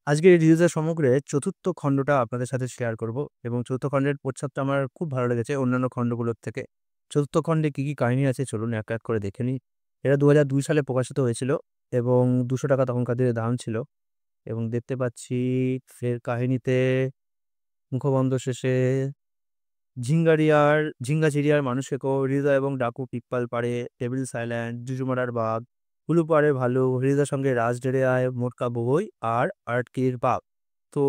আজকে রিলিজের সমগ্রে চতুর্থ খণ্ডটা আপনাদের সাথে শেয়ার করব এবং চতুর্থ খণ্ডের প্রচ্ছদটা আমার খুব ভালো লেগেছে অন্যান্য খণ্ডগুলোর থেকে। চতুর্থ খণ্ডে কি কাহিনী আছে চলুন এক, এক করে দেখে নিই। এটা ২০০২ সালে প্রকাশিত হয়েছিল এবং ৳২০০ তখনকার দিনে দাম ছিল এবং দেখতে পাচ্ছি এর কাহিনীতে মুখবন্ধ শেষে ঝিঙ্গাচিড়িয়ার মানুষেকো, হৃদয় এবং ডাকু পিপ্পাল পাড়ে, টেবিল সাইল্যান্ড, জুজুমারার বাঘ, হুলু পাড়ে ভালুক, হৃদয়ের সঙ্গে রাজ ডেরে আয়, মোটকা বউই আর আটকির বাপ। তো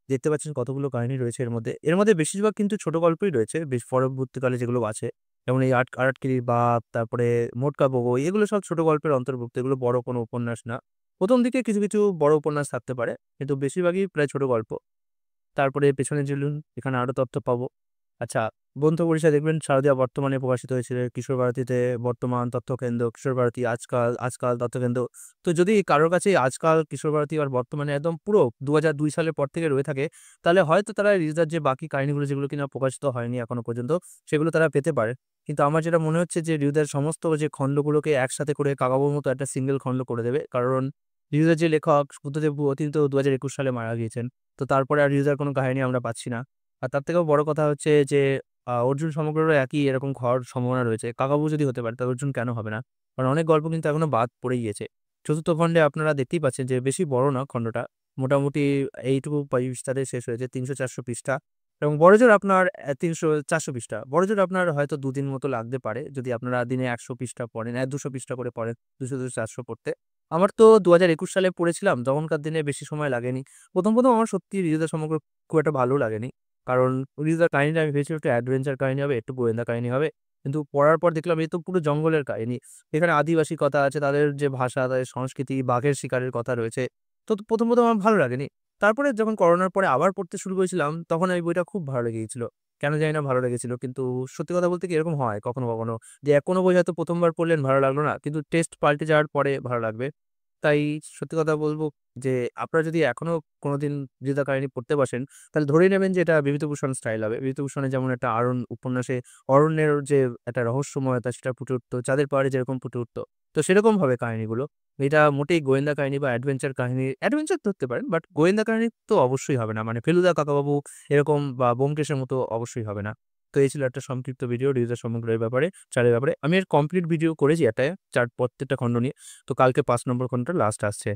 দেখতে পাচ্ছেন কতগুলো কাহিনী রয়েছে এর মধ্যে। এর মধ্যে বেশিরভাগ কিন্তু ছোট গল্পই রয়েছে বেশ পরবর্তীকালে যেগুলো আছে। যেমন এই আটকিরির বাপ, তারপরে মোটকা বউই এগুলো সব ছোট গল্পের অন্তর্ভুক্ত। এগুলো বড় কোনো উপন্যাস না। ১ম দিকে কিছু, কিছু বড় উপন্যাস থাকতে পারে। কিন্তু বেশিরভাগই প্রায় ছোট গল্প। তারপরে পেছনে ঝুলুন, এখানে আরো তথ্য পাবো। আচ্ছা, গ্রন্থ পরিষদ দেখবেন শারদীয়া বর্তমানে প্রকাশিত হয়েছিল। কিশোর ভারতীতে বর্তমান তথ্যকেন্দ্র, কিশোর ভারতী আজকাল, আজকাল তথ্যকেন্দ্র। তো যদি কারোর কাছে আজকাল, কিশোর ভারতী আর বর্তমানে একদম পুরো ২০০২ সালের পর থেকে রয়ে থাকে, তাহলে হয়তো তারা রিজার যে বাকি কাহিনীগুলো যেগুলো কিনা প্রকাশিত হয়নি এখনো পর্যন্ত, সেগুলো তারা পেতে পারে। কিন্তু আমার যেটা মনে হচ্ছে যে রিউদের সমস্ত যে খণ্ডগুলোকে একসাথে করে কাকাবাবুর মতো একটা সিঙ্গেল খণ্ড করে দেবে। কারণ রিউদের যে লেখক বুদ্ধদেব গুহ তিনি তো ২০২১ সালে মারা গিয়েছেন। তো তারপরে আর রিউজার কোনো কাহিনী আমরা পাচ্ছি না। আর তার থেকেও বড় কথা হচ্ছে যে অর্জুন সমগ্রেরও একই এরকম হওয়ার সম্ভাবনা রয়েছে। কাকাবাবু যদি হতে পারে তাহলে অর্জুন কেন হবে না? কারণ অনেক গল্প কিন্তু এখনো বাদ পড়েই গিয়েছে। চতুর্থ খণ্ডে আপনারা দেখতেই পাচ্ছেন যে বেশি বড় না খণ্ডটা। মোটামুটি এইটুকু বিস্তারে শেষ হয়েছে ৩০০-৪০০ পৃষ্ঠা এবং বড়জোর আপনার ৩০০-৪০০ পৃষ্ঠা। বড়জোর আপনার হয়তো ২ দিন মতো লাগতে পারে যদি আপনারা দিনে ১০০ পৃষ্ঠা পড়েন, ২০০ পৃষ্ঠা করে পড়েন, ২০০-৪০০ পড়তে। আমার তো ২০২১ সালে পড়েছিলাম, তখনকার দিনে বেশি সময় লাগেনি। ১ম আমার সত্যি হৃদয় সমগ্র খুব একটা ভালো লাগেনি। কারণ হৃদয়ের কাহিনীটা আমি ভেবেছিলাম একটু অ্যাডভেঞ্চার কাহিনী হবে, একটু গোয়েন্দা কাহিনী হবে। কিন্তু পড়ার পর দেখলাম এ তো পুরো জঙ্গলের কাহিনী। এখানে আদিবাসী কথা আছে, তাদের যে ভাষা, তাদের সংস্কৃতি, বাঘের শিকারের কথা রয়েছে। তো ১ম আমার ভালো লাগেনি। তারপরে যখন করোনার পরে আবার পড়তে শুরু করেছিলাম, তখন এই বইটা খুব ভালো লেগে গিয়েছিল। কেন জানি না ভালো লেগেছিল। কিন্তু সত্যি কথা বলতে কি এরকম হয় কখনো, কখনো যে কোনো বই হয়তো ১ম বার পড়লেন ভালো লাগলো না। কিন্তু টেস্ট পাল্টে যাওয়ার পরে ভালো লাগবে। তাই সত্যি কথা বলব যে আপনারা যদি এখনো কোনোদিন জিদা কাহিনী পড়তে বসেন, তাহলে ধরেই নেবেন যে এটা বিভূতিভূষণ স্টাইল হবে। বিভূতিভূষণের যেমন একটা উপন্যাসে অরণ্যের যে একটা রহস্যময়তা সেটা ফুটে উঠতো, চাঁদের পাহাড়ে যেরকম ফুটে উঠতো। তো সেরকম হবে কাহিনীগুলো। এটা মোটেই গোয়েন্দা কাহিনী বা অ্যাডভেঞ্চার কাহিনী, অ্যাডভেঞ্চার ধরতে পারেন, বাট গোয়েন্দা কাহিনী তো অবশ্যই হবে না। মানে ফেলুদা কাকাবাবু এরকম বা ব্যোমকেশের মতো অবশ্যই হবে না। তো এই ছিল একটা সংক্ষিপ্ত ভিডিও রিউজার সমগ্রের ব্যাপারে, চারের ব্যাপারে। আমি এর কমপ্লিট ভিডিও করেছি একটা প্রত্যেকটা খণ্ড নিয়ে। তো কালকে ৫ নম্বর খণ্ডটা লাস্ট আসছে।